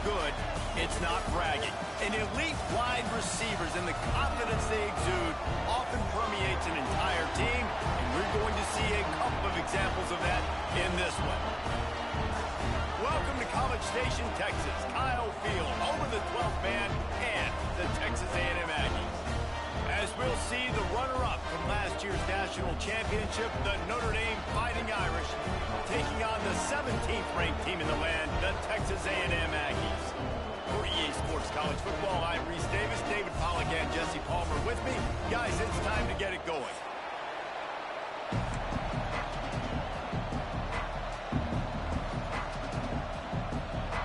good, it's not bragging. And elite wide receivers and the confidence they exude often permeates an entire team, and we're going to see a couple of examples of that in this one. Welcome to College Station, Texas. Kyle Field, home of the 12th man and the Texas A&M Aggies. As we'll see, the runner-up from last year's national championship, the Notre Dame Fighting Irish, taking on the 17th-ranked team in the land, the Texas A&M Aggies. For EA Sports College Football, I'm Reese Davis, David Pollack, and Jesse Palmer with me. Guys, it's time to get it going.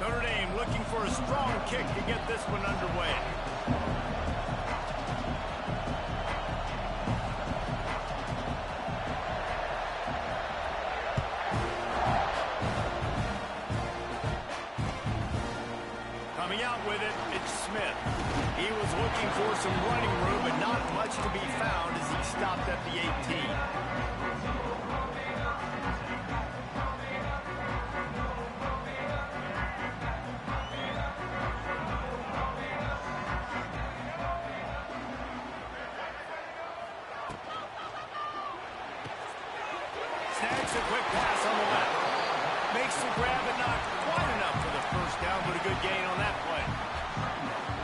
Notre Dame looking for a strong kick to get this one underway. Coming out with it, it's Smith. He was looking for some running room, but not much to be found as he stopped at the 18. Snags a quick pass on the left. Makes the grab and not quite enough for the first down, but a good gain on that play.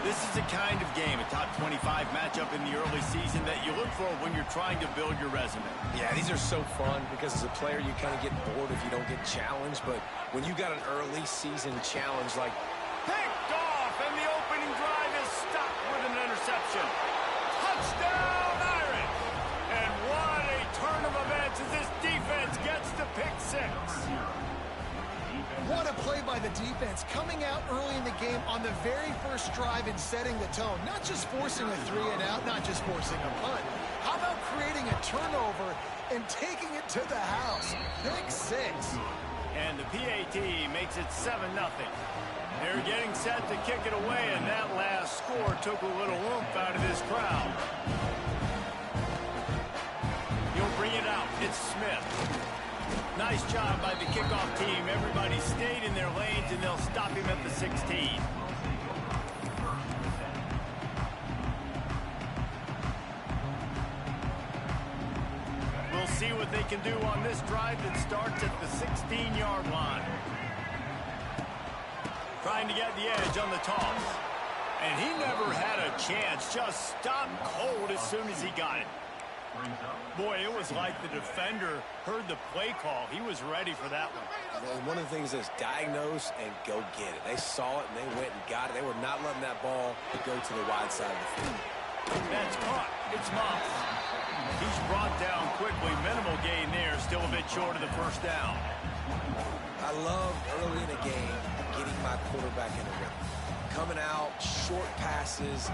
This is the kind of game, a top 25 matchup in the early season that you look for when you're trying to build your resume. Yeah, these are so fun because as a player you kind of get bored if you don't get challenged, but when you got an early season challenge like picked off, and the opening drive is stopped with an interception. Touchdown, Irish! And what a turn of events as this defense gets to pick six. What a play by the defense, coming out early in the game on the very first drive and setting the tone. Not just forcing a 3 and out, not just forcing a punt. How about creating a turnover and taking it to the house? Pick six. And the PAT makes it 7-0. They're getting set to kick it away, and that last score took a little oomph out of this crowd. He'll bring it out. It's Smith. Nice job by the kickoff team. Everybody stayed in their lanes, and they'll stop him at the 16. We'll see what they can do on this drive that starts at the 16-yard line. Trying to get the edge on the toss. And he never had a chance. Just stopped cold as soon as he got it. Boy, it was like the defender heard the play call. He was ready for that one. well, one of the things is diagnose and go get it. They saw it and they went and got it. They were not letting that ball go to the wide side of the field. That's caught. It's Moss. He's brought down quickly. Minimal gain there. Still a bit short of the first down. I love early in a game getting my quarterback in a rhythm. Coming out, short passes,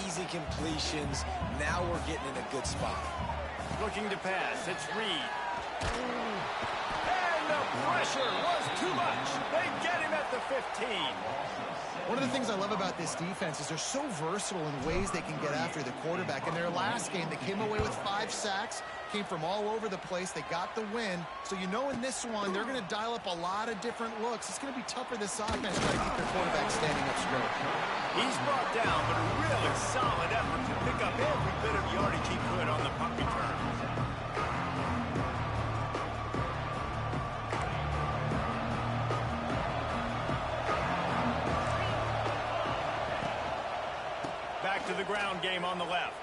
easy completions. Now we're getting in a good spot. Looking to pass. It's Reed. And the pressure was too much. They get him at the 15. One of the things I love about this defense is they're so versatile in ways they can get after the quarterback. In their last game, they came away with 5 sacks, came from all over the place. They got the win. So you know in this one, they're going to dial up a lot of different looks. It's going to be tough for this offense trying to keep their quarterback standing up straight. He's brought down, but a really solid effort to pick up every bit of yardage he could on the punt return. Back to the ground game on the left.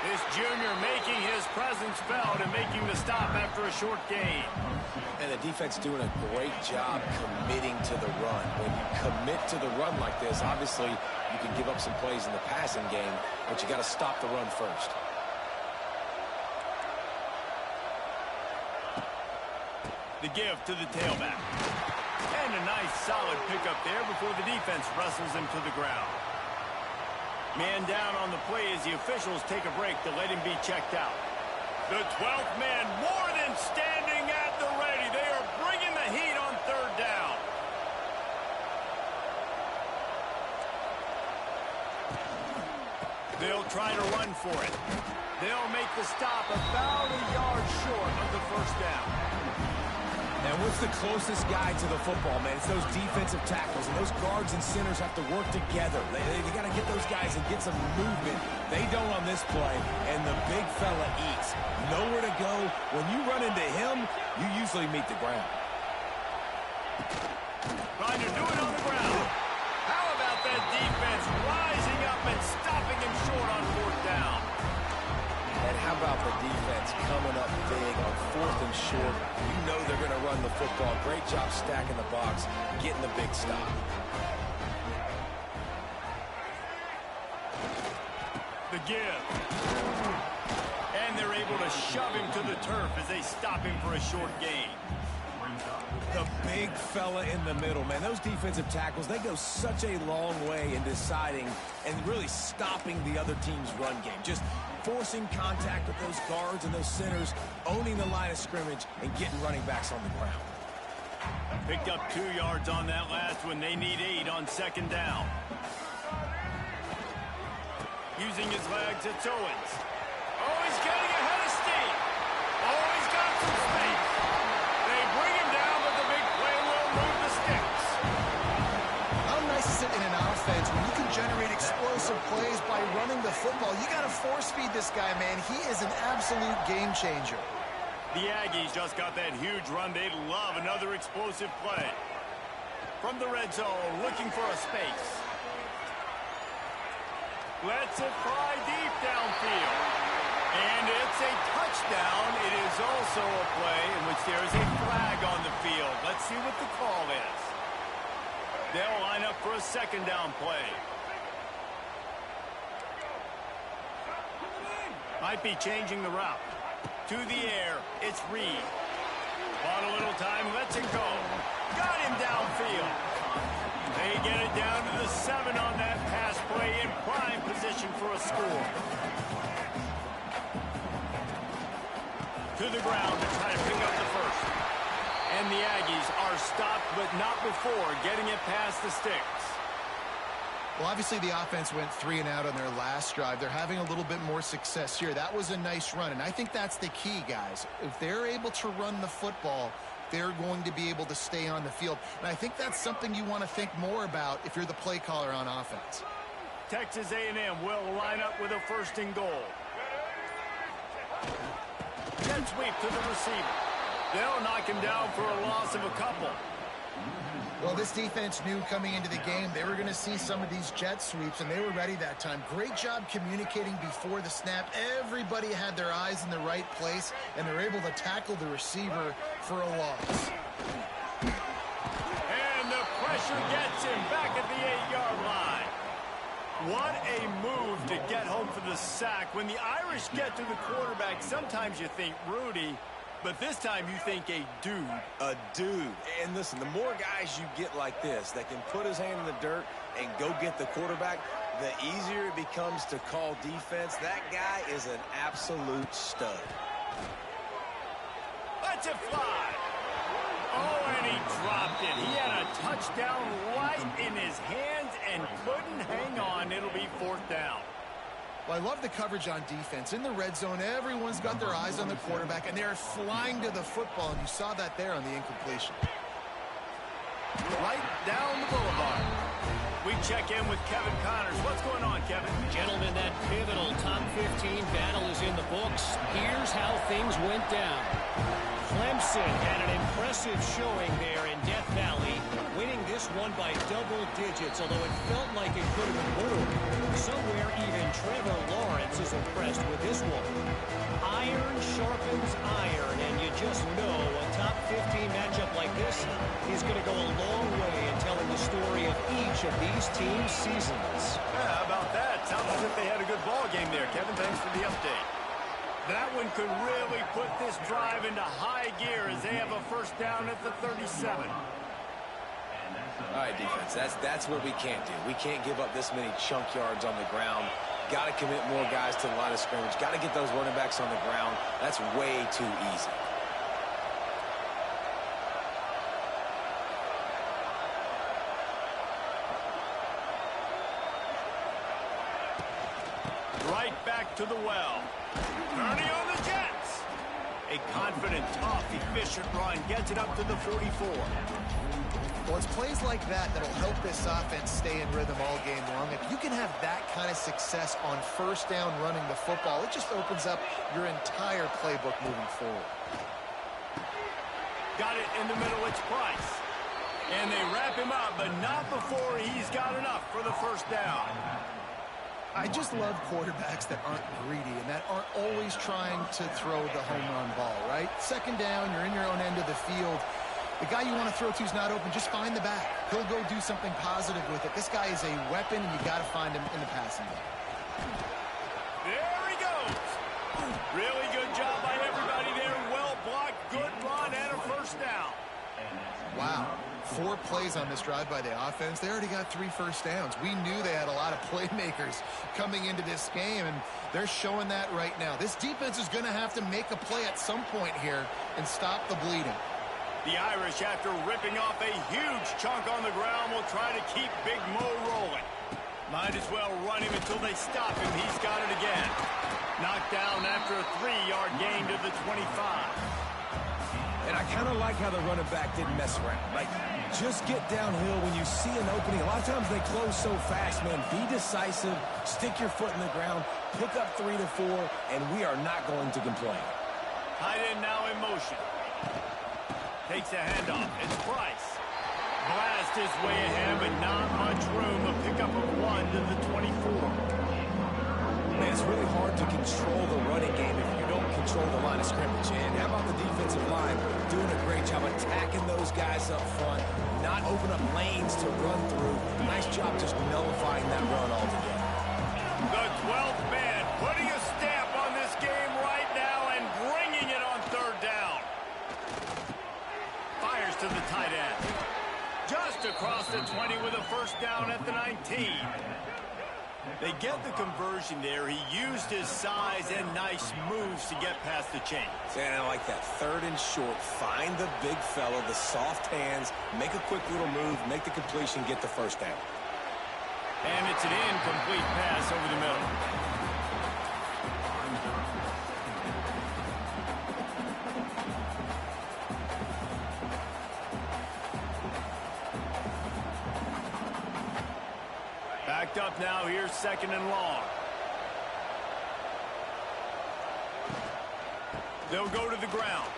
This junior making his presence felt and making the stop after a short gain. And the defense doing a great job committing to the run. When you commit to the run like this, obviously you can give up some plays in the passing game, but you got to stop the run first. The give to the tailback. And a nice solid pickup there before the defense wrestles him to the ground. Man down on the play as the officials take a break to let him be checked out. The 12th man more than standing at the ready. They are bringing the heat on third down. They'll try to run for it. They'll make the stop about a yard short of the first down. And what's the closest guy to the football, man? It's those defensive tackles, and those guards and centers have to work together. They got to get those guys and get some movement. They don't on this play, and the big fella eats. Nowhere to go. When you run into him, you usually meet the ground. Trying to do it on the ground. How about that defense rising up and stopping him short on 4th down? And how about the defense coming up big on 4th and short? You know they're going to run the football. Great job stacking the box, getting the big stop. The give. And they're able to shove him to the turf as they stop him for a short gain. The big fella in the middle, man. Those defensive tackles, they go such a long way in deciding and really stopping the other team's run game. Just forcing contact with those guards and those centers, owning the line of scrimmage, and getting running backs on the ground. Picked up 2 yards on that last one. They need 8 on 2nd down. Using his legs, it's Owens. Oh, he's getting ahead of steam. Oh, he's got some space. They bring him down, but the big play will move the sticks. How nice is it in an offense when you can generate explosive plays by running the football? You got to force feed this guy, man. He is an absolute game changer. The Aggies just got that huge run. They'd love another explosive play. From the red zone, looking for a space. Lets it fly deep downfield. And it's a touchdown. It is also a play in which there is a flag on the field. Let's see what the call is. They'll line up for a 2nd down play. Might be changing the route. To the air, it's Reed. Bought a little time, lets it go. Got him downfield. They get it down to the 7 on that pass play in prime position for a score. To the ground to try to pick up the first. And the Aggies are stopped, but not before getting it past the sticks. Well, obviously the offense went 3 and out on their last drive. They're having a little bit more success here. That was a nice run, and I think that's the key, guys. If they're able to run the football, they're going to be able to stay on the field. And I think that's something you want to think more about if you're the play caller on offense. Texas A&M will line up with a 1st and goal. Jet sweep to the receiver. They'll knock him down for a loss of a couple. Well, this defense knew coming into the game they were going to see some of these jet sweeps, and they were ready that time. Great job communicating before the snap. Everybody had their eyes in the right place, and they're able to tackle the receiver for a loss. And the pressure gets him back at the 8-yard line. What a move to get home for the sack. When the Irish get to the quarterback, sometimes you think Rudy, but this time you think a dude. A dude. And listen, the more guys you get like this that can put his hand in the dirt and go get the quarterback, the easier it becomes to call defense. That guy is an absolute stud. Let's it fly. Oh, and he dropped it. He had a touchdown right in his hands and couldn't hang on. It'll be 4th down. Well, I love the coverage on defense. In the red zone, everyone's got their eyes on the quarterback, and they're flying to the football, and you saw that there on the incompletion. Right down the boulevard. We check in with Kevin Connors. What's going on, Kevin? Gentlemen, that pivotal top 15 battle is in the books. Here's how things went down. Clemson had an impressive showing there in Death Valley, winning this one by double digits, although it felt like it could have been more. Somewhere even Trevor Lawrence is impressed with this one. Iron sharpens iron, and you just know a top 15 matchup like this is going to go a long way in telling the story of each of these teams' seasons. Yeah, how about that? Sounds as if they had a good ball game there, Kevin. Thanks for the update. That one could really put this drive into high gear as they have a 1st down at the 37. All right, defense, that's what we can't do. We can't give up this many chunk yards on the ground. Got to commit more guys to the line of scrimmage. Got to get those running backs on the ground. That's way too easy. Right back to the well. Turning on the Jets. A confident, tough, efficient run gets it up to the 44. Well, it's plays like that that'll help this offense stay in rhythm all game long. If you can have that kind of success on first down running the football, it just opens up your entire playbook moving forward. Got it in the middle, it's Price. And they wrap him up, but not before he's got enough for the first down. I just love quarterbacks that aren't greedy and that aren't always trying to throw the home run ball, right? Second down, you're in your own end of the field. The guy you want to throw to is not open. Just find the back. He'll go do something positive with it. This guy is a weapon, and you got to find him in the passing game. There he goes. Really good job by everybody there. Well blocked, good run, and a first down. Wow. 4 plays on this drive by the offense. They already got 3 first downs. We knew they had a lot of playmakers coming into this game, and they're showing that right now. This defense is going to have to make a play at some point here and stop the bleeding. The Irish, after ripping off a huge chunk on the ground, will try to keep Big Mo rolling. Might as well run him until they stop him. He's got it again. Knocked down after a 3-yard gain to the 25. And I kind of like how the running back didn't mess around. Like, just get downhill when you see an opening. A lot of times they close so fast, man. Be decisive, stick your foot in the ground, pick up 3 to 4, and we are not going to complain. Tight end now in motion. Takes a handoff. It's Price. Blast his way ahead, but not much room. A pickup of 1 to the 24. Man, it's really hard to control the running game if you don't control the line of scrimmage. And how about the defensive line doing a great job attacking those guys up front, not open up lanes to run through. Nice job just nullifying that run altogether. The 12th man putting a stamp on this game right now and bringing it on third down. Fires to the tight end. Just across the 20 with a first down at the 19. They get the conversion there. He used his size and nice moves to get past the chains. And I like that. 3rd and short. Find the big fella, the soft hands, make a quick little move, make the completion, get the first down. And it's an incomplete pass over the middle. Backed up now. Here's 2nd and long. They'll go to the ground.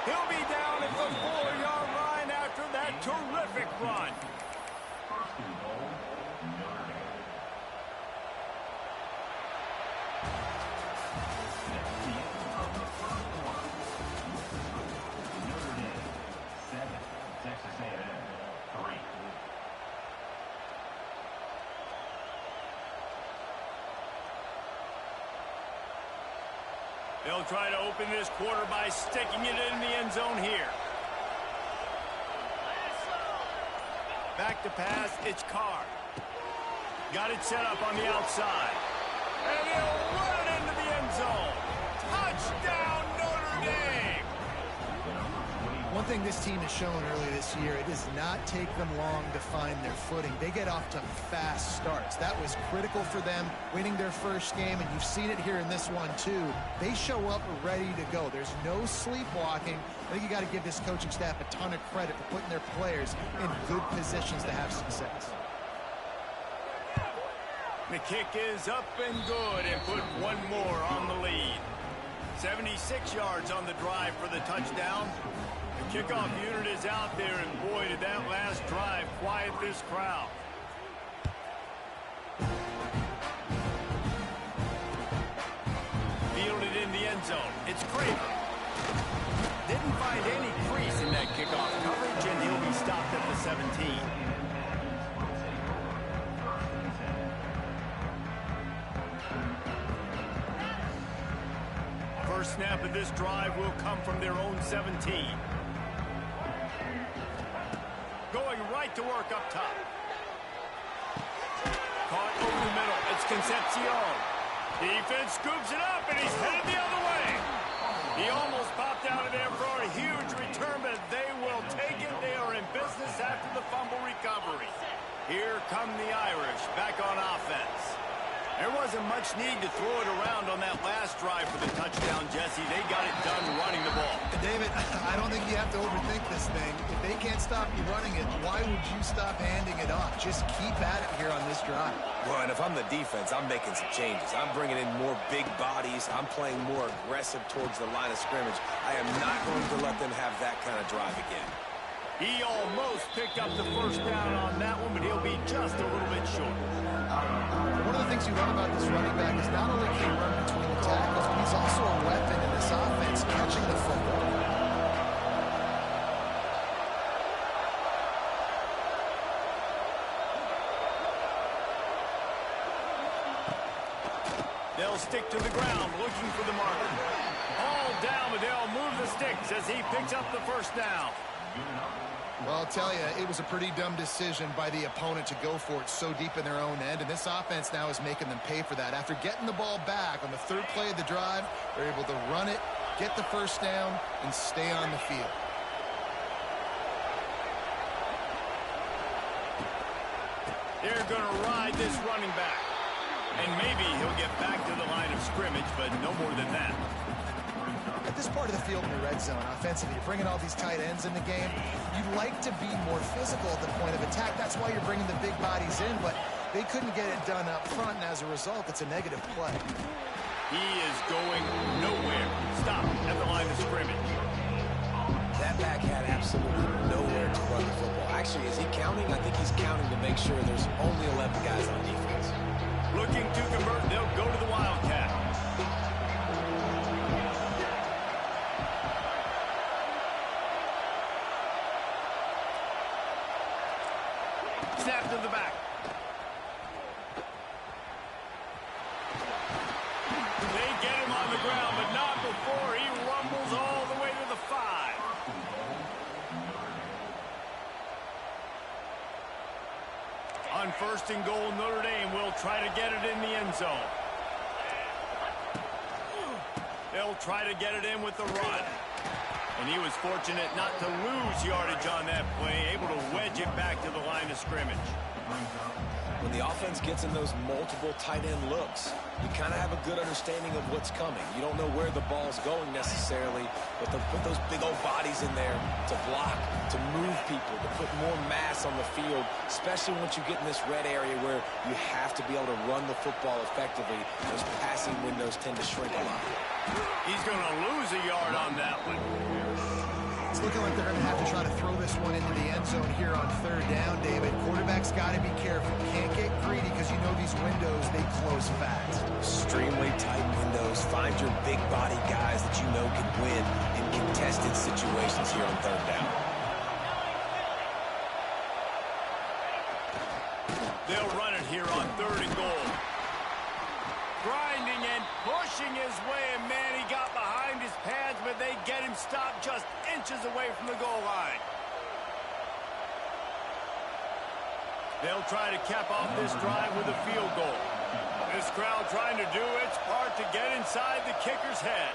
He'll be down at the 4-yard line after that terrific run. They'll try to open this quarter by sticking it in the end zone here. Back to pass, it's Carr. Got it set up on the outside. And he'll run it into the end zone. Touchdown, Notre Dame! One thing this team has shown early this year, it does not take them long to find their footing. They get off to fast starts. That was critical for them winning their first game, and you've seen it here in this one too. They show up ready to go. There's no sleepwalking. I think you got to give this coaching staff a ton of credit for putting their players in good positions to have success. The kick is up and good, and put one more on the lead. 76 yards on the drive for the touchdown. The kickoff unit is out there, and boy, did that last drive quiet this crowd. Fielded in the end zone. It's Kramer. Didn't find any crease in that kickoff coverage, and he'll be stopped at the 17. First snap of this drive will come from their own 17. Going right to work up top. Caught over the middle. It's Concepcion. Defense scoops it up, and he's headed the other way. He almost popped out of there for a huge return, but they will take it. They are in business after the fumble recovery. Here come the Irish back on offense. There wasn't much need to throw it around on that last drive for the touchdown, Jesse. They got it done running the ball. David, I don't think you have to overthink this thing. If they can't stop you running it, why would you stop handing it off? Just keep at it here on this drive. Well, and if I'm the defense, I'm making some changes. I'm bringing in more big bodies. I'm playing more aggressive towards the line of scrimmage. I am not going to let them have that kind of drive again. He almost picked up the first down on that one, but he'll be just a little bit short. One of the things you love about this running back is not only can he run between the tackles, but he's also a weapon in this offense, catching the football. They'll stick to the ground, looking for the marker. All down, but they'll move the sticks as he picks up the first down. Well, I'll tell you, it was a pretty dumb decision by the opponent to go for it so deep in their own end, and this offense now is making them pay for that. After getting the ball back on the third play of the drive, they're able to run it, get the first down, and stay on the field. They're going to ride this running back. And maybe he'll get back to the line of scrimmage, but no more than that. At this part of the field in the red zone, offensively, you're bringing all these tight ends in the game. You'd like to be more physical at the point of attack. That's why you're bringing the big bodies in, but they couldn't get it done up front, and as a result, it's a negative play. He is going nowhere. Stop at the line of scrimmage. That back had absolutely nowhere to run the football. Actually, is he counting? I think he's counting to make sure there's only 11 guys on defense. Looking to convert, they'll go to the Wildcat. Snap to the back. They get him on the ground, but not before he rumbles all the way to the 5. On first and goal, Notre Dame will try to get it in the end zone. They'll try to get it in with the run. And he was fortunate not to lose yardage on that play, able to wedge it back to the line of scrimmage. When the offense gets in those multiple tight end looks, you kind of have a good understanding of what's coming. You don't know where the ball's going necessarily, but to put those big old bodies in there to block, to move people, to put more mass on the field, especially once you get in this red area where you have to be able to run the football effectively. Those passing windows tend to shrink a lot. He's going to lose a yard on that one. It's looking like they're going to have to try to throw this one into the end zone here on third down, David. Quarterback's got to be careful. Can't get greedy because you know these windows, they close fast. Extremely tight windows. Find your big body guys that you know can win in contested situations here on third down. They'll run it here on third and goal. Grinding and pushing his way, and man, he got behind his pads, but they get him stopped just inches away from the goal line. They'll try to cap off this drive with a field goal. This crowd trying to do its part to get inside the kicker's head.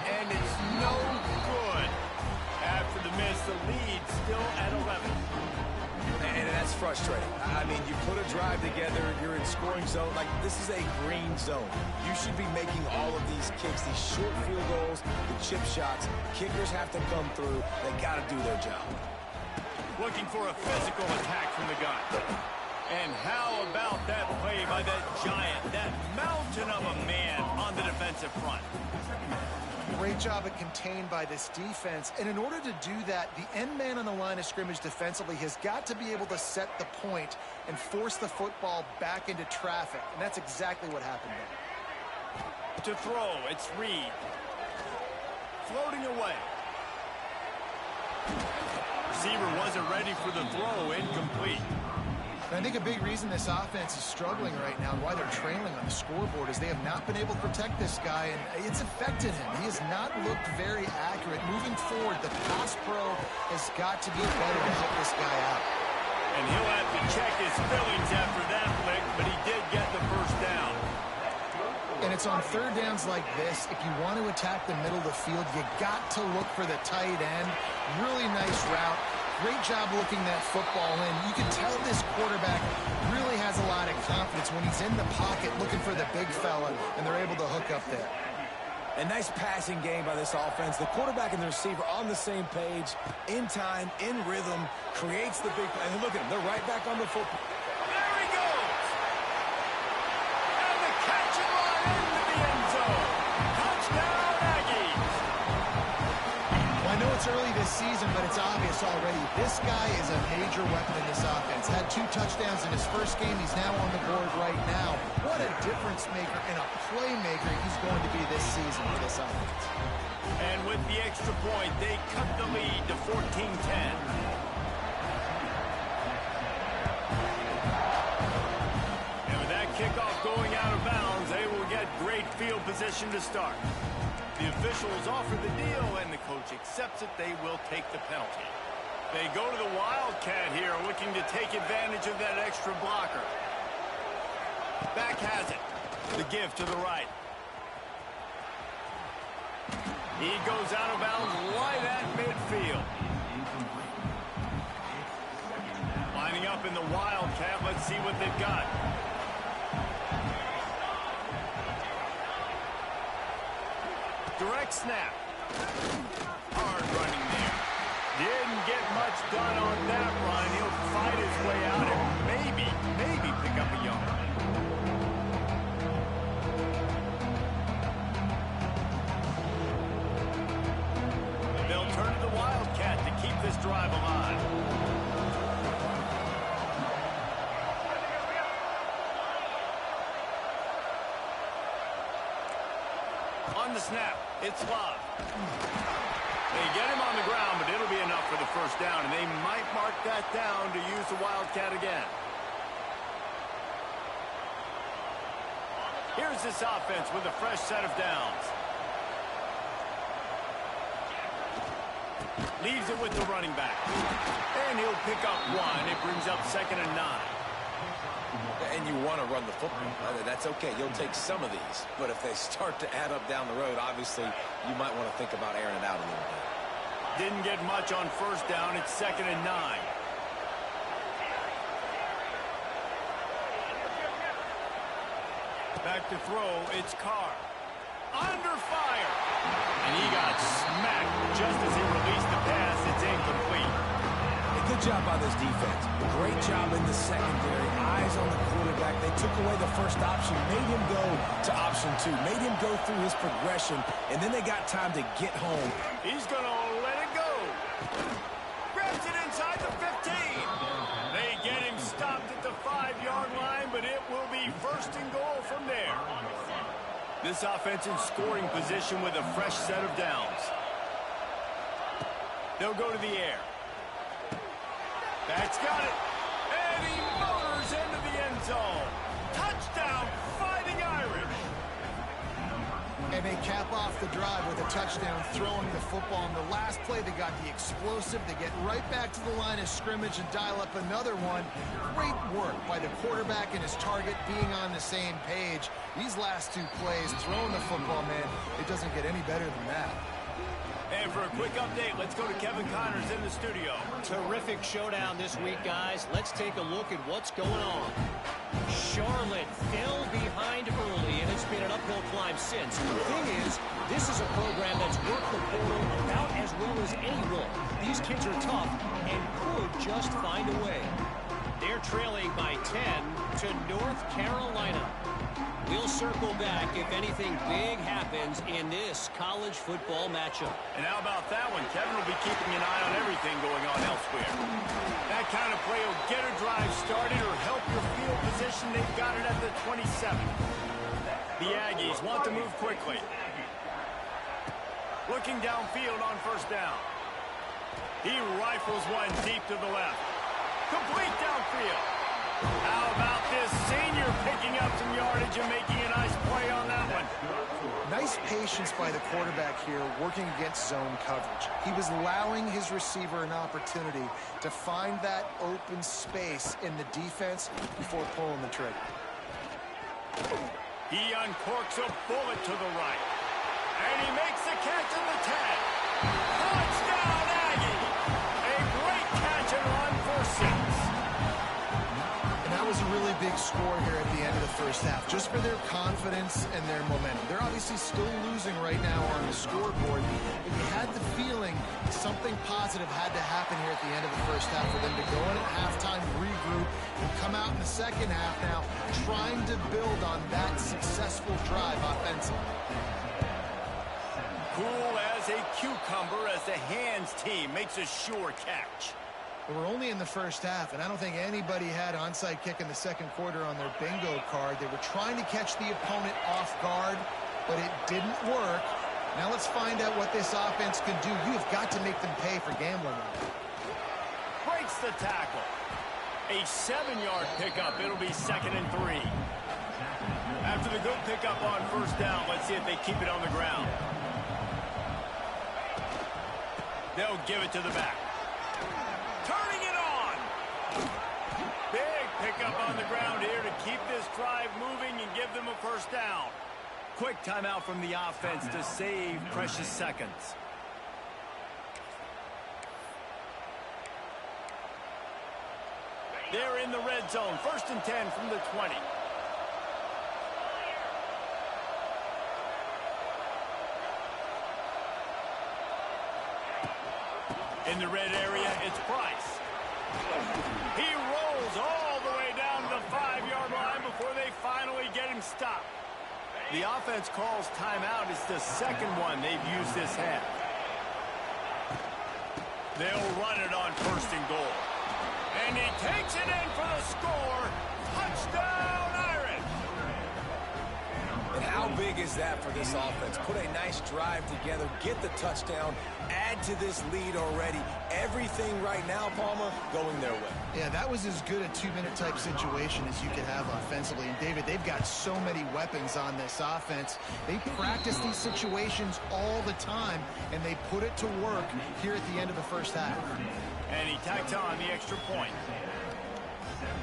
And it's no good. After the miss, the lead still at 11. And that's frustrating. I mean, you put a drive together, you're in scoring zone. Like, this is a green zone. You should be making all of these kicks, these short field goals, the chip shots. Kickers have to come through. They got to do their job. Looking for a physical attack from the gun. And how about that play by that giant, that mountain of a man on the defensive front? Great job at contained by this defense. And in order to do that, the end man on the line of scrimmage defensively has got to be able to set the point and force the football back into traffic. And that's exactly what happened there. To throw, it's Reed. Floating away. Receiver wasn't ready for the throw, incomplete. And I think a big reason this offense is struggling right now and why they're trailing on the scoreboard is they have not been able to protect this guy, and it's affected him. He has not looked very accurate. Moving forward, the pass pro has got to be better to help this guy out. And he'll have to check his feelings after that flick, but he did get the first down. And it's on third downs like this, if you want to attack the middle of the field, you got to look for the tight end. Really nice route. Great job looking that football in. You can tell this quarterback really has a lot of confidence when he's in the pocket looking for the big fella, and they're able to hook up there. A nice passing game by this offense. The quarterback and the receiver on the same page, in time, in rhythm, creates the big play. And look at them. They're right back on the football. There he goes. And the catch and run into the end zone. Touchdown, Aggies. Well, I know it's early this season, but it's obvious already. This guy is a major weapon in this offense. Had 2 touchdowns in his first game. He's now on the board right now. What a difference maker and a playmaker he's going to be this season for this offense. And with the extra point, they cut the lead to 14-10. Kickoff going out of bounds. They will get great field position to start. The officials offer the deal, and the coach accepts it. They will take the penalty. They go to the Wildcat here, looking to take advantage of that extra blocker. Back has it. The give to the right. He goes out of bounds right at midfield. Lining up in the Wildcat. Let's see what they've got. Direct snap. Hard running there. Didn't get much done on that run. He'll fight his way out and maybe pick up a yard. They'll turn to the Wildcat to keep this drive alive. On the snap, it's Love. They get him on the ground, but it'll be enough for the first down, and they might mark that down to use the Wildcat again. Here's this offense with a fresh set of downs. Leaves it with the running back. And he'll pick up 1. It brings up 2nd and 9. And you want to run the football. That's okay. You'll take some of these. But if they start to add up down the road, obviously, you might want to think about airing it out a little bit. Didn't get much on first down. It's 2nd and 9. Back to throw. It's Carr. Under fire. And he got smacked just as he released the pass. It's incomplete. Good job by this defense. Great job in the secondary. Eyes on the quarterback. They took away the first option, made him go to option 2, made him go through his progression, and then they got time to get home. He's going to let it go. Grabs it inside the 15. They get him stopped at the 5-yard line, but it will be 1st and goal from there. This offense in scoring position with a fresh set of downs. They'll go to the air. That's got it. And he motors into the end zone. Touchdown, Fighting Irish. And they cap off the drive with a touchdown, throwing the football. In the last play, they got the explosive. They get right back to the line of scrimmage and dial up another one. Great work by the quarterback and his target being on the same page. These last 2 plays, throwing the football, man, it doesn't get any better than that. And for a quick update, let's go to Kevin Connors in the studio. Terrific showdown this week, guys. Let's take a look at what's going on. Charlotte fell behind early, and it's been an uphill climb since. The thing is, this is a program that's worked the portal about as well as any will. These kids are tough and could just find a way. They're trailing by 10 to North Carolina. We'll circle back if anything big happens in this college football matchup. And how about that one? Kevin will be keeping an eye on everything going on elsewhere. That kind of play will get a drive started or help your field position. They've got it at the 27. The Aggies want to move quickly. Looking downfield on first down. He rifles one deep to the left. Complete downfield. How about this senior picking up some yardage and making a nice play on that one? Nice patience by the quarterback here, working against zone coverage. He was allowing his receiver an opportunity to find that open space in the defense before pulling the trigger. He uncorks a bullet to the right. And he makes the catch at the 10. Touchdown, Aggie! A great catch score here at the end of the first half, just for their confidence and their momentum. They're obviously still losing right now on the scoreboard, but you had the feeling something positive had to happen here at the end of the first half for them to go in at halftime, regroup, and come out in the second half now trying to build on that successful drive offensively. Cool as a cucumber as the hands team makes a sure catch. We're only in the first half, and I don't think anybody had onside kick in the second quarter on their bingo card. They were trying to catch the opponent off guard, but it didn't work. Now let's find out what this offense can do. You have got to make them pay for gambling. Breaks the tackle. A 7-yard pickup. It'll be 2nd and 3. After the good pickup on first down, let's see if they keep it on the ground. They'll give it to the back. Turning it on. Big pickup on the ground here to keep this drive moving and give them a first down. Quick timeout from the offense to save precious seconds. They're in the red zone. 1st and 10 from the 20. In the red area, it's Price. He rolls all the way down to the 5-yard line before they finally get him stopped. The offense calls timeout. It's the second one they've used this half. They'll run it on 1st and goal. And he takes it in for the score. Touchdown, Irish! And how big is that for this offense? Put a nice drive together, get the touchdown, add to this lead already. Everything right now, Palmer, going their way. Yeah, that was as good a 2-minute type situation as you could have offensively. And, David, they've got so many weapons on this offense. They practice these situations all the time, and they put it to work here at the end of the first half. And he tacks on the extra point.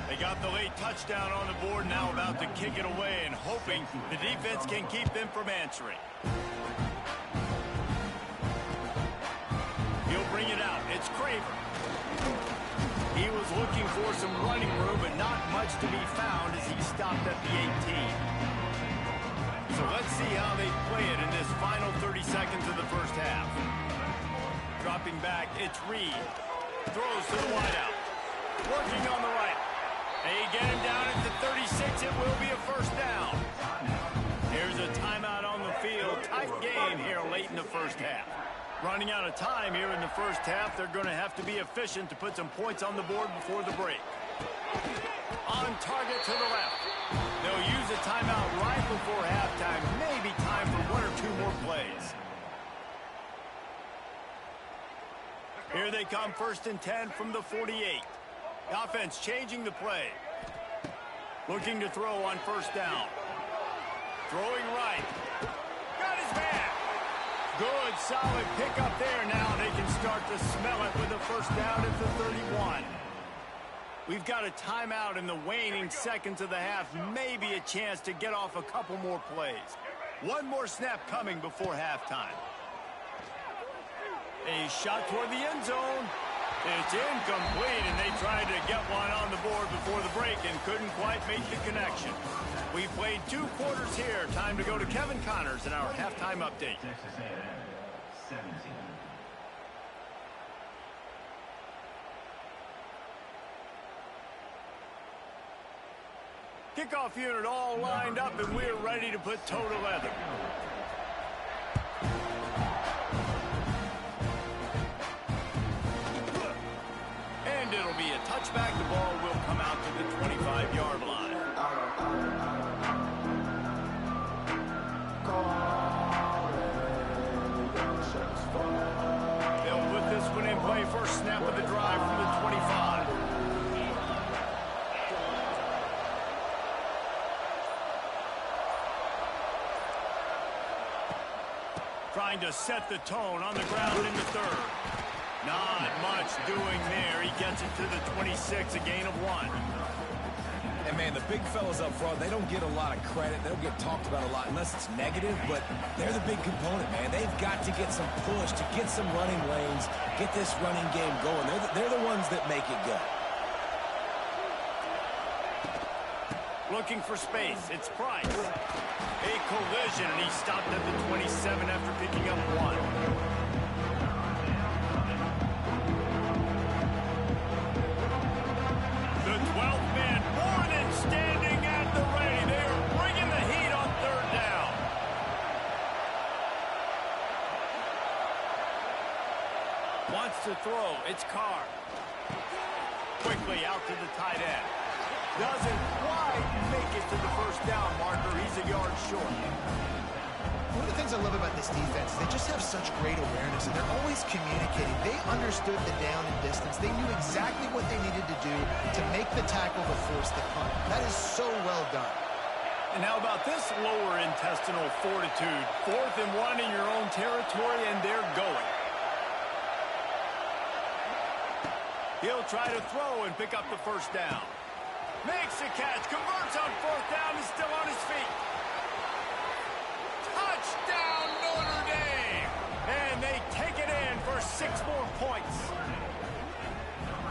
They got the late touchdown on the board, now about to kick it away and hoping the defense can keep them from answering. He'll bring it out. It's Craver. He was looking for some running room, but not much to be found as he stopped at the 18. So let's see how they play it in this final 30 seconds of the first half. Dropping back, it's Reed. Throws to the wideout. Working on the right. They get him down at the 36. It will be a first down. Here's a timeout on the field. Tight game here late in the first half. Running out of time here in the first half. They're going to have to be efficient to put some points on the board before the break. On target to the left. They'll use a timeout right before halftime. Maybe time for 1 or 2 more plays. Here they come, 1st and 10 from the 48. The offense changing the play. Looking to throw on first down. Throwing right. Got his man. Good, solid pickup there. Now they can start to smell it with a first down at the 31. We've got a timeout in the waning seconds of the half. Maybe a chance to get off a couple more plays. One more snap coming before halftime. A shot toward the end zone. It's incomplete, and they tried to get one on the board before the break and couldn't quite make the connection. We played 2 quarters here. Time to go to Kevin Connors in our halftime update. Texas A&M 17. Kickoff unit all lined up, and we're ready to put toe to leather. And it'll be a touchback. The ball will come out to the 25-yard line. They'll put this one in play. First snap of the drive from the 25. Trying to set the tone on the ground in the 3rd. Not much doing there. He gets it to the 26, a gain of 1. And, man, the big fellas up front, they don't get a lot of credit. They don't get talked about a lot unless it's negative, but they're the big component, man. They've got to get some push, to get some running lanes, get this running game going. They're the ones that make it go. Looking for space. It's Price. A collision, and he stopped at the 27 after picking up 1. The 12th man, more than standing at the ready. They are bringing the heat on 3rd down. Wants to throw. It's Carr. Quickly out to the tight end. Doesn't quite make it to the 1st down marker. He's a yard short. One of the things I love about this defense is they just have such great awareness, and they're always communicating. They understood the down and distance. They knew exactly what they needed to do to make the tackle to force the punt. That is so well done. And how about this lower intestinal fortitude? 4th and 1 in your own territory, and they're going. He'll try to throw and pick up the 1st down. Makes the catch, converts on 4th down, and still on his feet. Touchdown, Notre Dame! And they take it in for 6 more points.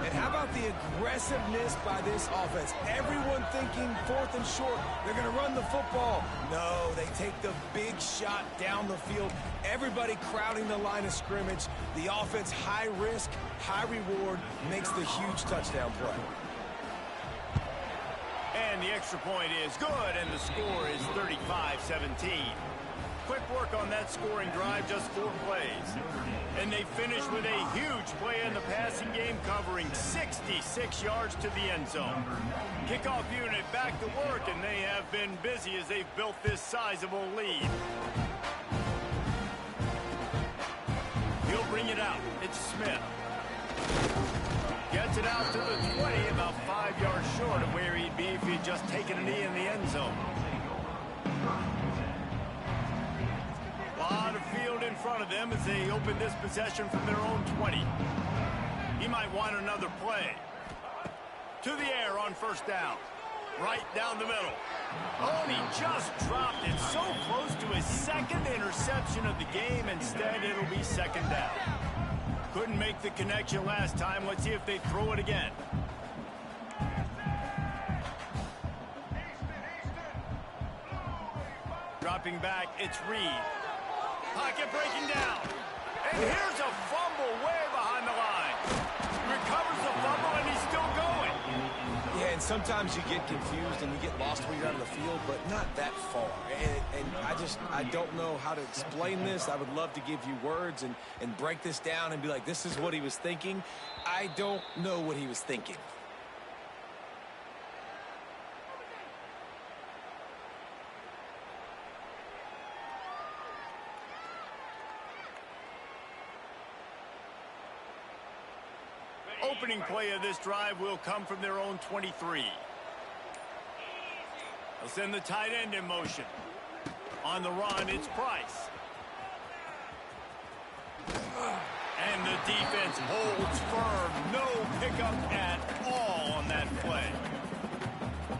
And how about the aggressiveness by this offense? Everyone thinking 4th and short, they're going to run the football. No, they take the big shot down the field. Everybody crowding the line of scrimmage. The offense, high risk, high reward, makes the huge touchdown play. And the extra point is good, and the score is 35-17. Quick work on that scoring drive, just 4 plays. And they finish with a huge play in the passing game, covering 66 yards to the end zone. Kickoff unit back to work, and they have been busy as they've built this sizable lead. He'll bring it out. It's Smith. Gets it out to the 20, about 5 yards short of where he'd be if he'd just taken a knee in the end zone. A lot of field in front of them as they open this possession from their own 20. He might want another play. To the air on 1st down. Right down the middle. Oh, and he just dropped it so close to his 2nd interception of the game. Instead, it'll be 2nd down. Couldn't make the connection last time. Let's see if they throw it again. Dropping back, it's Reed. Pocket breaking down. And here's a fumble way behind the line. Recovers the fumble, and he's still going. Yeah, and sometimes you get confused and you get lost when you're out of the field, but not that far. And I don't know how to explain this. I would love to give you words and break this down and be like, this is what he was thinking. I don't know what he was thinking. Opening play of this drive will come from their own 23. They'll send the tight end in motion. On the run, it's Price. And the defense holds firm. No pickup at all on that play.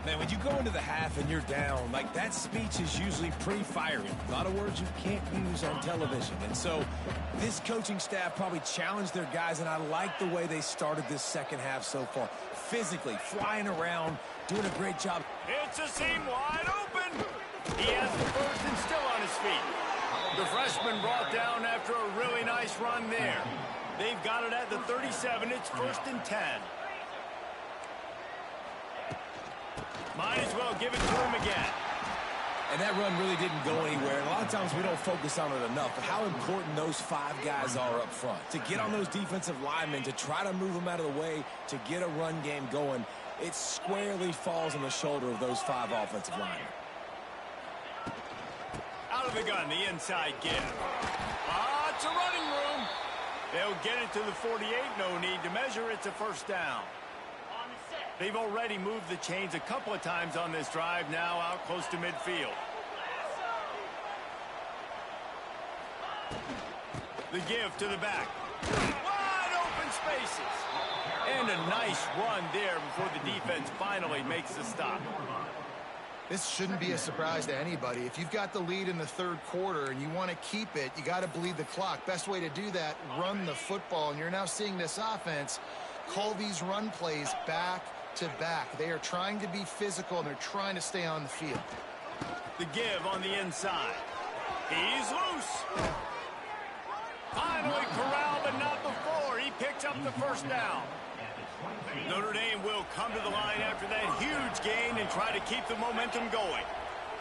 Man, when you go into the half and you're down, like, that speech is usually pretty fiery. A lot of words you can't use on television. And so this coaching staff probably challenged their guys, and I like the way they started this 2nd half so far. Physically, flying around, doing a great job. It's a seam wide open. He has the 1st and still on his feet. The freshman brought down after a really nice run there. They've got it at the 37. It's 1st and 10. Might as well give it to him again. And that run really didn't go anywhere. And a lot of times we don't focus on it enough, but how important those 5 guys are up front. To get on those defensive linemen, to try to move them out of the way, to get a run game going, it squarely falls on the shoulder of those 5 offensive linemen. Out of the gun, the inside give. It's a running room. They'll get it to the 48. No need to measure. It's a 1st down. They've already moved the chains a couple of times on this drive, now out close to midfield. The give to the back. Wide open spaces. And a nice run there before the defense finally makes the stop. This shouldn't be a surprise to anybody. If you've got the lead in the 3rd quarter and you want to keep it, you got to bleed the clock. Best way to do that, run the football. And you're now seeing this offense call these run plays back to back. They are trying to be physical, and they're trying to stay on the field. The give on the inside. He's loose. Finally corralled, but not before. He picks up the first down. Notre Dame will come to the line after that huge gain and try to keep the momentum going.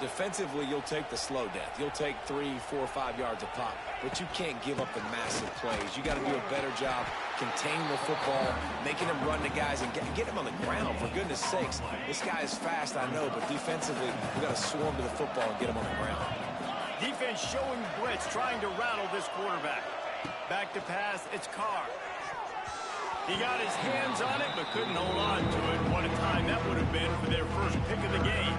Defensively, you'll take the slow death. You'll take 3, 4, 5 yards a pop, but you can't give up the massive plays. You got to do a better job containing the football, making them run the guys, and get them on the ground, for goodness sakes. This guy is fast, I know, but defensively, we got to swarm to the football and get him on the ground. Defense showing blitz, trying to rattle this quarterback. Back to pass, it's Carr. He got his hands on it, but couldn't hold on to it. What a time that would have been for their first pick of the game.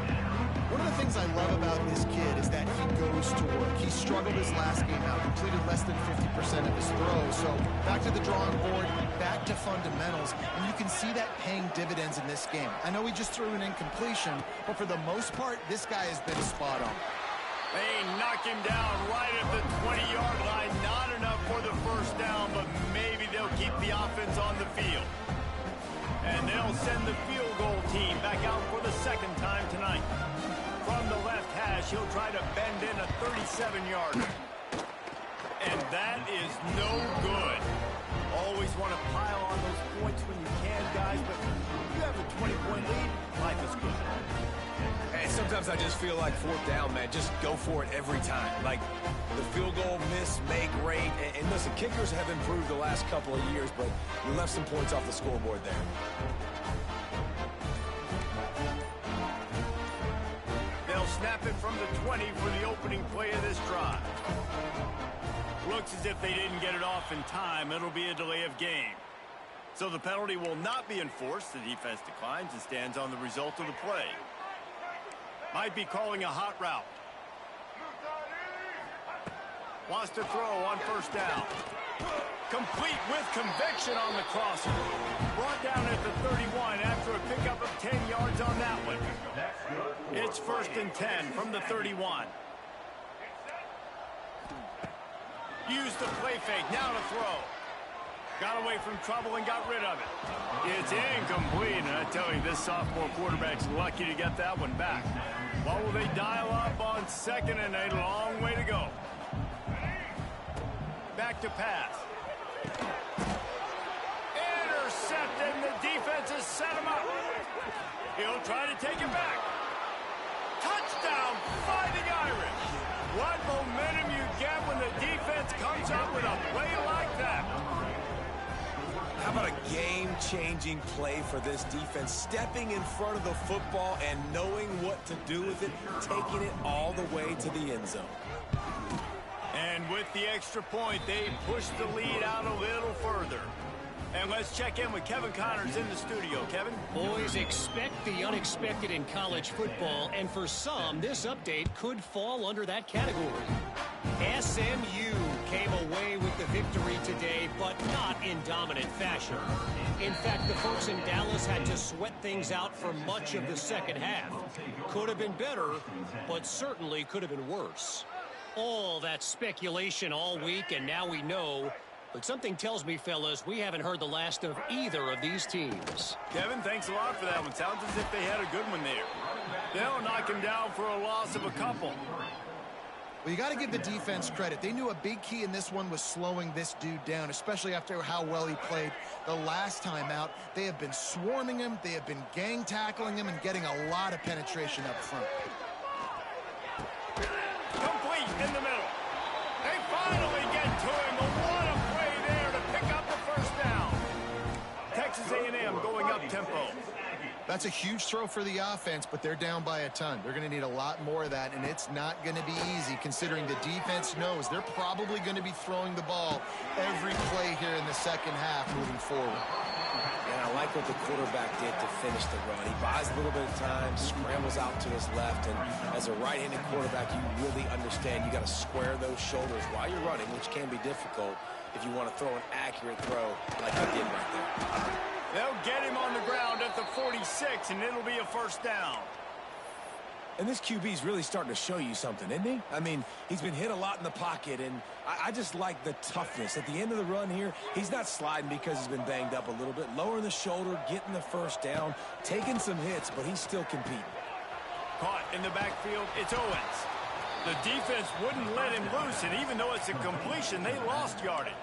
One of the things I love about this kid is that he goes to work. He struggled his last game out, completed less than 50% of his throws. So back to the drawing board, back to fundamentals, and you can see that paying dividends in this game. I know he just threw an incompletion, but for the most part, this guy has been spot on. They knock him down right at the 20-yard line. Not enough for the first down, but maybe they'll keep the offense on the field. And they'll send the field goal team back out for the second time tonight. From the left hash, he'll try to bend in a 37-yarder. And that is no good. Always want to pile on those points when you can, guys, but if you have a 20-point lead, life is good. And sometimes I just feel like fourth down, man. Just go for it every time. Like the field goal miss, make rate. And listen, kickers have improved the last couple of years, but we left some points off the scoreboard there. They'll snap it from the 20 for the opening play of this drive. Looks as if they didn't get it off in time. It'll be a delay of game. So the penalty will not be enforced. The defense declines and stands on the result of the play. Might be calling a hot route. Wants to throw on first down. Complete with conviction on the crosser. Brought down at the 31 after a pickup of 10 yards on that one. It's 1st and 10 from the 31. Use the play fake. Now to throw. Got away from trouble and got rid of it. It's incomplete, and I tell you, this sophomore quarterback's lucky to get that one back. What will they dial up on 2nd and a long way to go? Back to pass. Intercepted, and the defense has set him up. He'll try to take it back. Touchdown, Fighting Irish. What momentum you get when the defense comes up with a play like that. How about a game-changing play for this defense? Stepping in front of the football and knowing what to do with it, taking it all the way to the end zone. And with the extra point, they push the lead out a little further. And let's check in with Kevin Connors in the studio. Kevin? Boys, expect the unexpected in college football, and for some, this update could fall under that category. SMU came away with the victory today, but not in dominant fashion. In fact, the folks in Dallas had to sweat things out for much of the second half. Could have been better, but certainly could have been worse. All that speculation all week, and now we know. But something tells me, fellas, we haven't heard the last of either of these teams. Kevin, thanks a lot for that one. Sounds as if they had a good one there. They'll knock him down for a loss of a couple. Well, you got to give the defense credit. They knew a big key in this one was slowing this dude down, especially after how well he played the last time out. They have been swarming him. They have been gang tackling him and getting a lot of penetration up front. Complete in the middle. They finally get to him. What a play there to pick up the first down. Texas A&M going up tempo. That's a huge throw for the offense, but they're down by a ton. They're going to need a lot more of that, and it's not going to be easy considering the defense knows they're probably going to be throwing the ball every play here in the second half moving forward. And I like what the quarterback did to finish the run. He buys a little bit of time, scrambles out to his left, and as a right-handed quarterback, you really understand you got to square those shoulders while you're running, which can be difficult if you want to throw an accurate throw like he did right there. They'll get him on the ground at the 46, and it'll be a first down. And this QB's really starting to show you something, isn't he? I mean, he's been hit a lot in the pocket, and I just like the toughness. At the end of the run here, he's not sliding because he's been banged up a little bit. Lowering the shoulder, getting the first down, taking some hits, but he's still competing. Caught in the backfield, it's Owens. The defense wouldn't let him loose, and even though it's a completion, they lost yardage.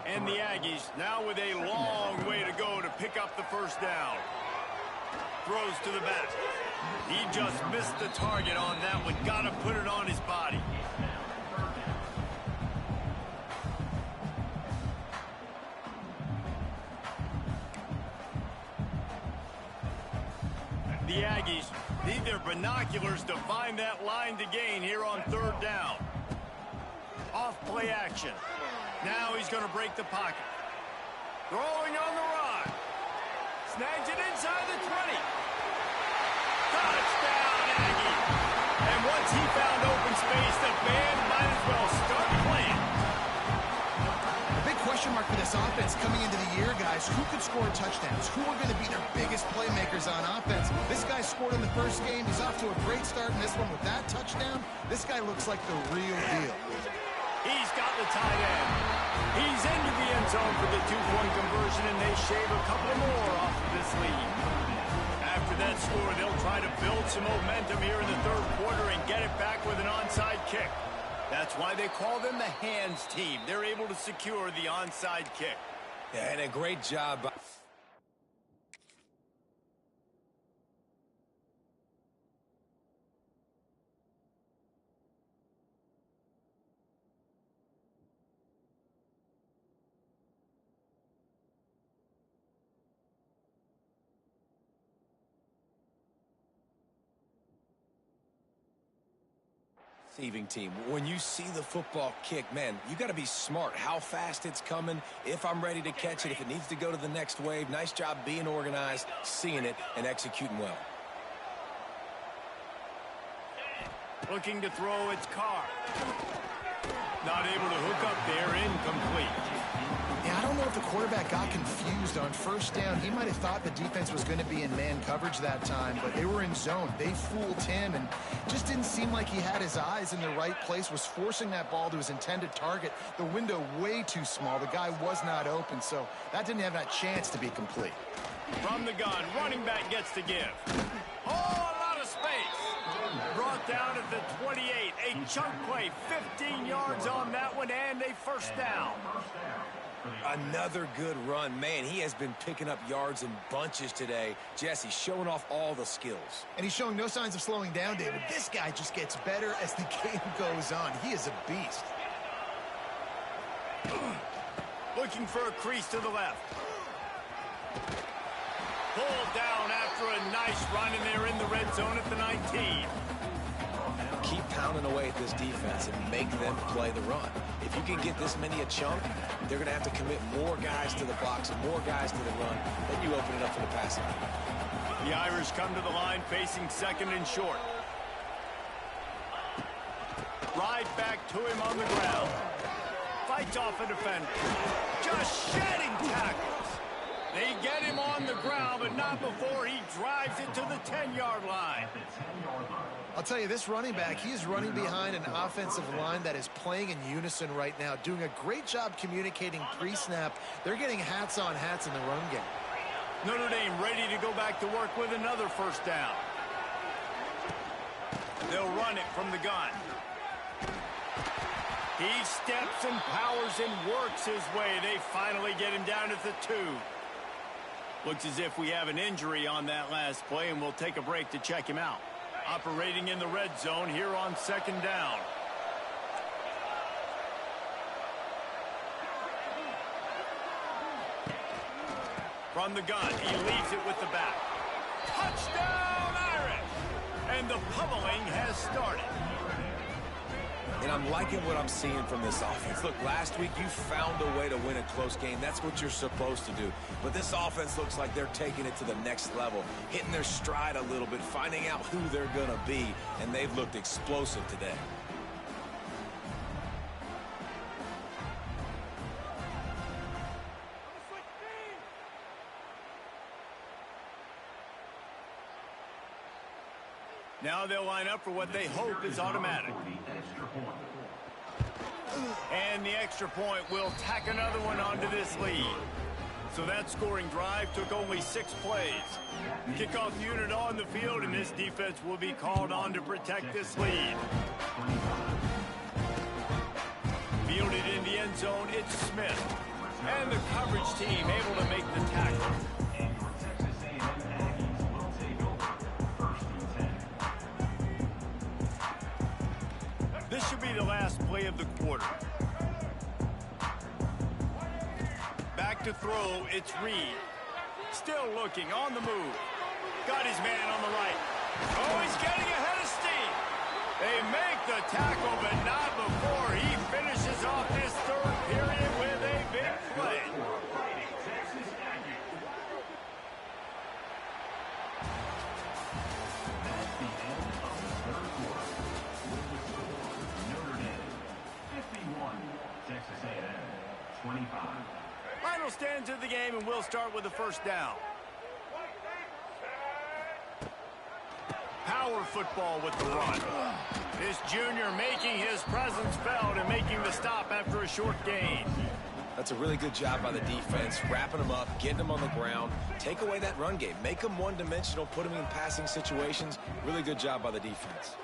And the Aggies now with a long way to go to pick up the first down. Throws to the back. He just missed the target on that one. Got to put it on his body. The Aggies need their binoculars to find that line to gain here on third down. Off play action. Now he's going to break the pocket. Throwing on the run. Snags it inside the 20. Touchdown, Aggie. And once he found open space, the band might as well start playing. The big question mark for this offense coming into the year, guys, who could score touchdowns? Who are going to be their biggest playmakers on offense? This guy scored in the first game. He's off to a great start in this one with that touchdown. This guy looks like the real deal. He's got the tight end. He's into the end zone for the two-point conversion, and they shave a couple more off of this lead. After that score, they'll try to build some momentum here in the third quarter and get it back with an onside kick. That's why they call them the hands team. They're able to secure the onside kick. Yeah, and a great job by... receiving team. When you see the football kick, man, you got to be smart how fast it's coming, if I'm ready to catch it, if it needs to go to the next wave. Nice job being organized, seeing it, and executing well. Looking to throw, it's Carr. Not able to hook up there, incomplete. Yeah, I don't know if the quarterback got confused on first down. He might have thought the defense was going to be in man coverage that time, but they were in zone. They fooled him, and just didn't seem like he had his eyes in the right place, was forcing that ball to his intended target. The window way too small. The guy was not open, so that didn't have that chance to be complete. From the gun, running back gets to give. Oh, a lot of space. Brought down at the 28. A chunk play, 15 yards on that one, and a first down. Another good run. Man, he has been picking up yards in bunches today. Jesse showing off all the skills. And he's showing no signs of slowing down, David. This guy just gets better as the game goes on. He is a beast. Looking for a crease to the left. Pulled down after a nice run, and they're in the red zone at the 19. Keep pounding away at this defense and make them play the run. If you can get this many a chunk, they're going to have to commit more guys to the box, more guys to the run. Then you open it up for the passing. The Irish come to the line facing second and short. Right back to him on the ground. Fights off a defender. Just shedding tackles. They get him on the ground, but not before he drives it to the 10-yard line. I'll tell you, this running back, he is running behind an offensive line that is playing in unison right now, doing a great job communicating pre-snap. They're getting hats on hats in the run game. Notre Dame ready to go back to work with another first down. They'll run it from the gun. He steps and powers and works his way. They finally get him down at the 2. Looks as if we have an injury on that last play, and we'll take a break to check him out. Operating in the red zone here on second down. From the gun, he leaves it with the back. Touchdown, Irish! And the pummeling has started. And I'm liking what I'm seeing from this offense. Look, last week you found a way to win a close game. That's what you're supposed to do. But this offense looks like they're taking it to the next level, hitting their stride a little bit, finding out who they're going to be, and they've looked explosive today. Now they'll line up for what they hope is automatic. And the extra point will tack another one onto this lead. So that scoring drive took only 6 plays. Kickoff unit on the field, and this defense will be called on to protect this lead. Fielded in the end zone, it's Smith. And the coverage team able to make the tackle. This should be the last play of the quarter. Back to throw, it's Reed. Still looking, on the move. Got his man on the right. Oh, he's getting ahead of steam. They make the tackle, but not before he finishes off this third period with a big play. Texas A&M 25. Final stands of the game, and we'll start with the first down. Power football with the run. This junior making his presence felt and making the stop after a short gain. That's a really good job by the defense, wrapping them up, getting them on the ground, take away that run game, make them one-dimensional, put them in passing situations. Really good job by the defense.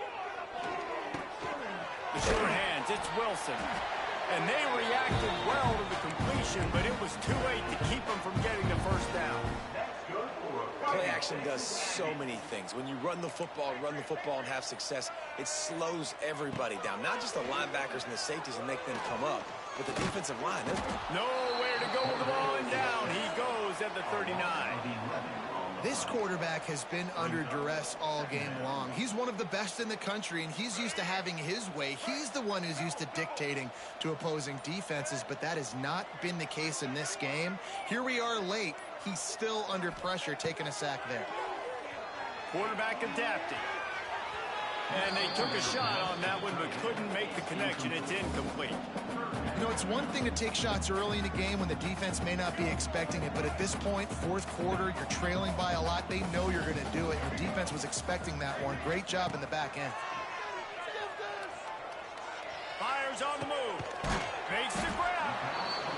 The sure hands, it's Wilson. And they reacted well to the completion, but it was too late to keep them from getting the first down. Play action does so many things. When you run the football and have success, it slows everybody down. Not just the linebackers and the safeties and make them come up, but the defensive line. Nowhere to go with the ball and down. He goes at the 39. This quarterback has been under duress all game long. He's one of the best in the country, and he's used to having his way. He's the one who's used to dictating to opposing defenses, but that has not been the case in this game. Here we are late. He's still under pressure, taking a sack there. Quarterback adapting. And they took a shot on that one, but couldn't make the connection. It's incomplete. You know, it's one thing to take shots early in the game when the defense may not be expecting it, but at this point, fourth quarter, you're trailing by a lot. They know you're going to do it. Your defense was expecting that one. Great job in the back end. Fires on the move. Makes the grab.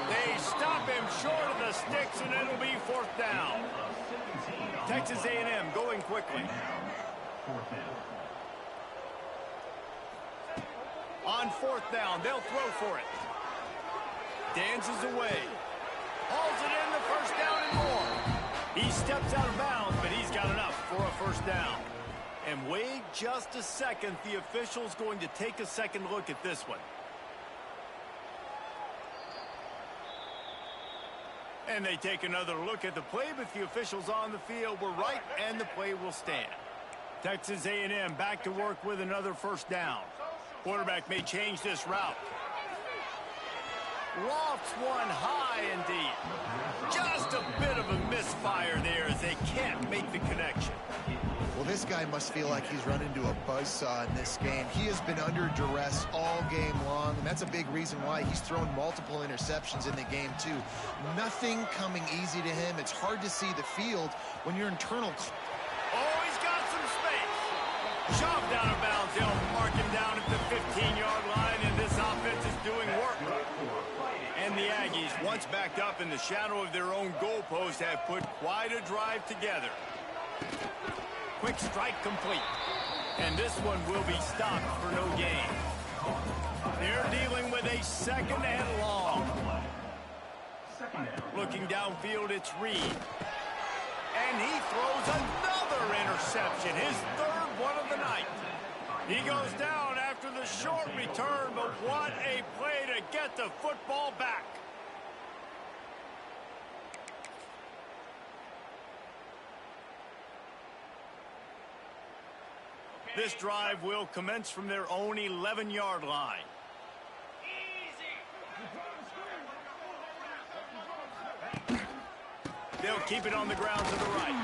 They stop him short of the sticks, and it'll be fourth down. Texas A&M going quickly. On fourth down, they'll throw for it. Dances away. Hauls it in, the first down and more. He steps out of bounds, but he's got enough for a first down. And wait just a second. The official's going to take a second look at this one. And they take another look at the play, but the officials on the field were right, and the play will stand. Texas A&M back to work with another first down. Quarterback may change this route. Lofts one high and deep. Just a bit of a misfire there as they can't make the connection. Well, this guy must feel like he's run into a buzzsaw in this game. He has been under duress all game long, and that's a big reason why he's thrown multiple interceptions in the game, too. Nothing coming easy to him. It's hard to see the field when your internal... Oh, he's got some space. Shoved out of bounds. They'll mark him down at the 15-yard line, and this offense is doing work. And the Aggies, once backed up in the shadow of their own goalpost, have put quite a drive together. Quick strike complete. And this one will be stopped for no gain. They're dealing with a second and long. Looking downfield, it's Reed. And he throws another interception, his third one of the night. He goes down after the short return, but what a play to get the football back. This drive will commence from their own 11-yard line. They'll keep it on the ground to the right.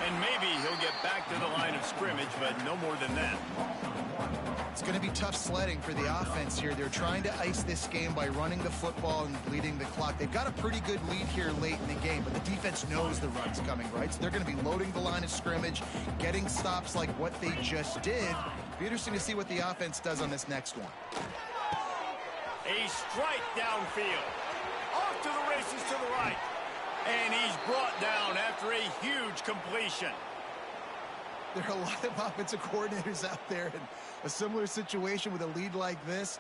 And maybe he'll get back to the line of scrimmage, but no more than that. It's going to be tough sledding for the offense here. They're trying to ice this game by running the football and bleeding the clock. They've got a pretty good lead here late in the game, but the defense knows the run's coming, right? So they're going to be loading the line of scrimmage, getting stops like what they just did. Be interesting to see what the offense does on this next one. A strike downfield. Off to the races to the right. And he's brought down after a huge completion. There are a lot of offensive coordinators out there in a similar situation with a lead like this.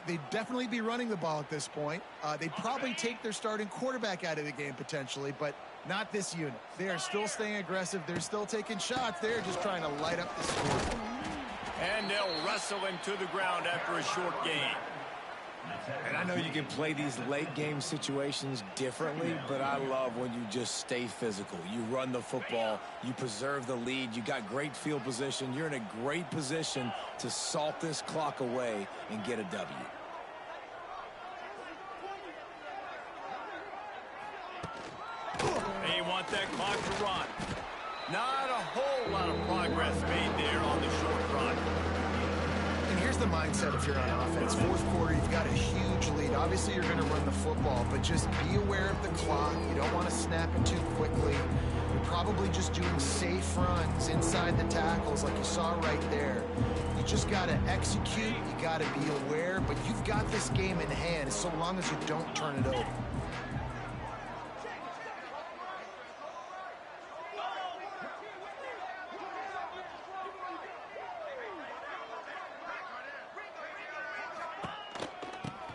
They'd definitely be running the ball at this point. They'd probably take their starting quarterback out of the game potentially, but not this unit. They are still staying aggressive. They're still taking shots. They're just trying to light up the score. And they'll wrestle him to the ground after a short gain. And I know you can play these late game situations differently, but I love when you just stay physical. You run the football, you preserve the lead, you got great field position, you're in a great position to salt this clock away and get a W. They want that clock to run. Not a whole lot of progress made there on the short run. And here's the mindset if you're on offense. Fourth quarter, you've got a huge lead. Obviously, you're going to run the football, but just be aware of the clock. You don't want to snap it too quickly. You're probably just doing safe runs inside the tackles like you saw right there. You just got to execute. You got to be aware, but you've got this game in hand so long as you don't turn it over.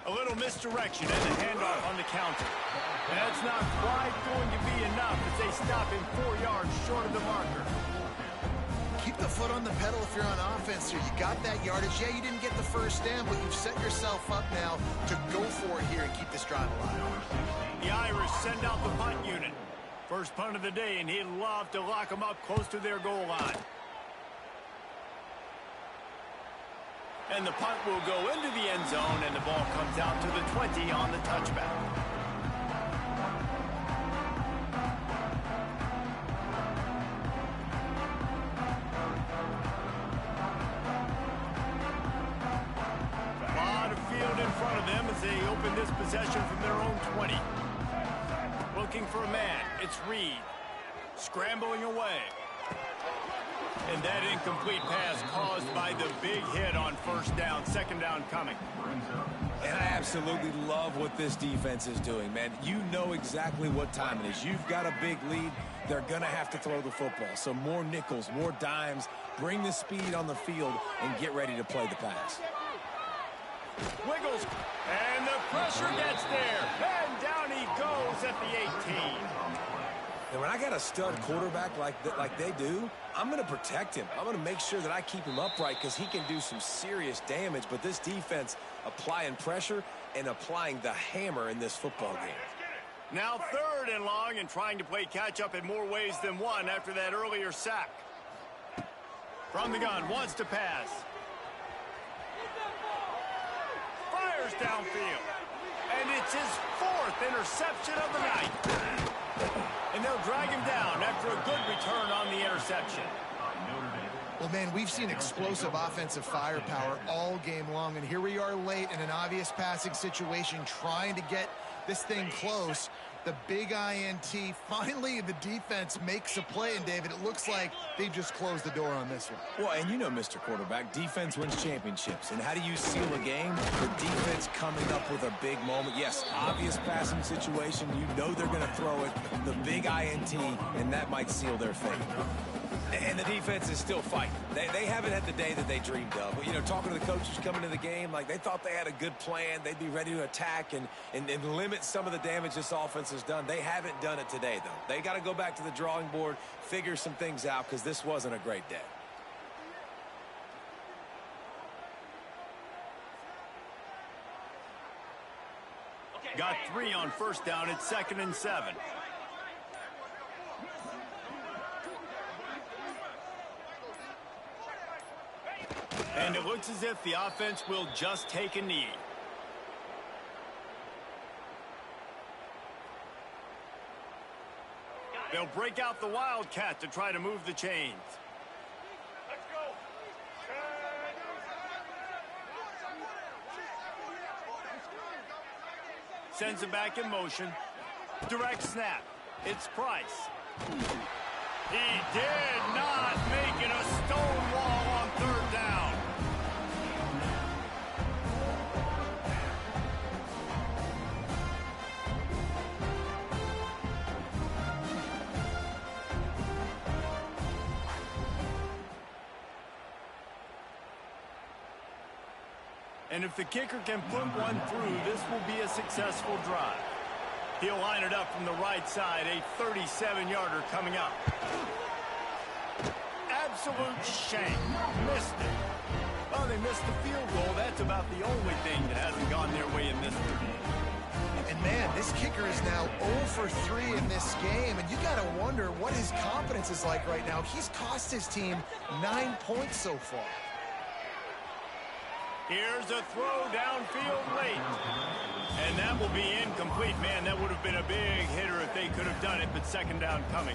A little misdirection and a handoff on the counter. That's not quite going to be enough as they stop him 4 yards short of the marker. Keep the foot on the pedal if you're on offense here. You got that yardage. Yeah, you didn't get the first down, but you've set yourself up now to go for it here and keep this drive alive. The Irish send out the punt unit. First punt of the day, and he'd love to lock them up close to their goal line. And the punt will go into the end zone, and the ball comes out to the 20 on the touchback. A lot of field in front of them as they open this possession from their own 20. Looking for a man. It's Reed. Scrambling away. And that incomplete pass caused by the big hit on first down. Second down coming. And I absolutely love what this defense is doing, man. You know exactly what time it is. You've got a big lead. They're going to have to throw the football. So more nickels, more dimes. Bring the speed on the field and get ready to play the pass. Wiggles. And the pressure gets there. And down he goes at the 18. And when I got a stud quarterback like they do, I'm going to protect him. I'm going to make sure that I keep him upright because he can do some serious damage. But this defense applying pressure and applying the hammer in this football game. Now third and long and trying to play catch-up in more ways than one after that earlier sack. From the gun, wants to pass. Fires downfield. And it's his fourth interception of the night. And they'll drag him down after a good return on the interception. Well, man, we've seen explosive offensive firepower all game long, and here we are late in an obvious passing situation trying to get this thing close. The big INT. Finally, the defense makes a play, and David, it looks like they just closed the door on this one. Well, and you know, Mr. Quarterback, defense wins championships. And how do you seal a game? The defense coming up with a big moment. Yes, obvious passing situation. You know they're going to throw it. The big INT, and that might seal their fate. And the defense is still fighting. They haven't had the day that they dreamed of. But, you know, talking to the coaches coming to the game, like they thought they had a good plan. They'd be ready to attack and limit some of the damage this offense has done. They haven't done it today, though. They got to go back to the drawing board, figure some things out, because this wasn't a great day. Got 3 on first down. It's 2nd and 7. And it looks as if the offense will just take a knee. They'll break out the Wildcat to try to move the chains. Sends it back in motion. Direct snap. It's Price. He did not make it a stone wall on third down. And if the kicker can put one through, this will be a successful drive. He'll line it up from the right side, a 37-yarder coming up. Absolute shank. Missed it. Well, they missed the field goal. That's about the only thing that hasn't gone their way in this one. And man, this kicker is now 0 for 3 in this game, and you got to wonder what his confidence is like right now. He's cost his team 9 points so far. Here's a throw downfield late. And that will be incomplete. Man, that would have been a big hitter if they could have done it, but second down coming.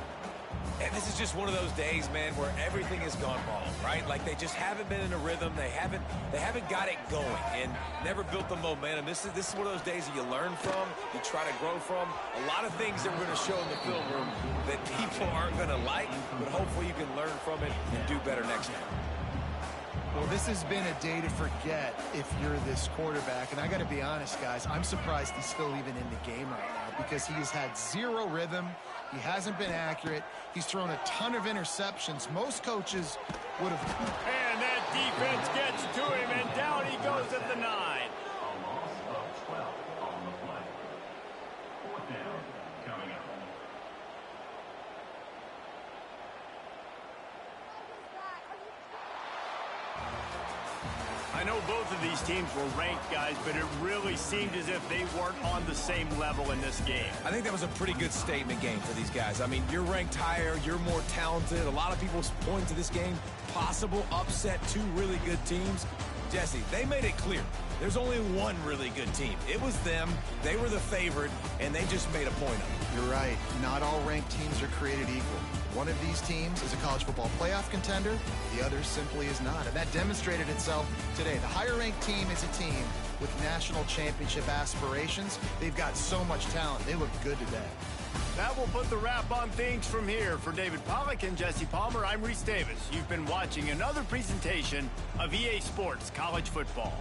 And this is just one of those days, man, where everything has gone wrong, right? Like they just haven't been in a rhythm. They haven't got it going and never built the momentum. This is one of those days that you learn from, you try to grow from. A lot of things that we're going to show in the film room that people aren't going to like, but hopefully you can learn from it and do better next time. Well, this has been a day to forget if you're this quarterback. And I got to be honest, guys, I'm surprised he's still even in the game right now because he has had zero rhythm. He hasn't been accurate. He's thrown a ton of interceptions. Most coaches would have. And that defense gets to him, and down he goes at the 9. A loss of 12 on the play. Fourth down coming up. I know both of these teams were ranked, guys, but it really seemed as if they weren't on the same level in this game. I think that was a pretty good statement game for these guys. I mean, you're ranked higher, you're more talented. A lot of people point to this game, possible upset, 2 really good teams. Jesse, they made it clear. There's only one really good team. It was them. They were the favorite, and they just made a point of it. You're right. Not all ranked teams are created equal. One of these teams is a college football playoff contender. The other simply is not. And that demonstrated itself today. The higher-ranked team is a team with national championship aspirations. They've got so much talent. They look good today. That will put the wrap on things from here. For David Pollack and Jesse Palmer, I'm Reese Davis. You've been watching another presentation of EA Sports College Football.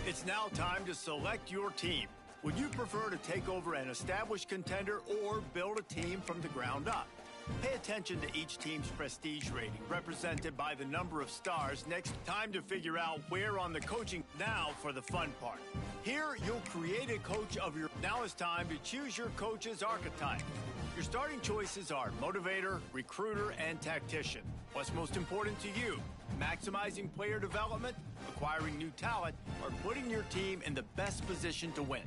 It's now time to select your team. Would you prefer to take over an established contender or build a team from the ground up? Pay attention to each team's prestige rating, represented by the number of stars. Next, time to figure out where on the coaching. Now for the fun part. Here, you'll create a coach of your... Now it's time to choose your coach's archetype. Your starting choices are motivator, recruiter, and tactician. What's most important to you? Maximizing player development, acquiring new talent, or putting your team in the best position to win?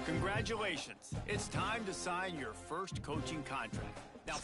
Congratulations. It's time to sign your first coaching contract. Now,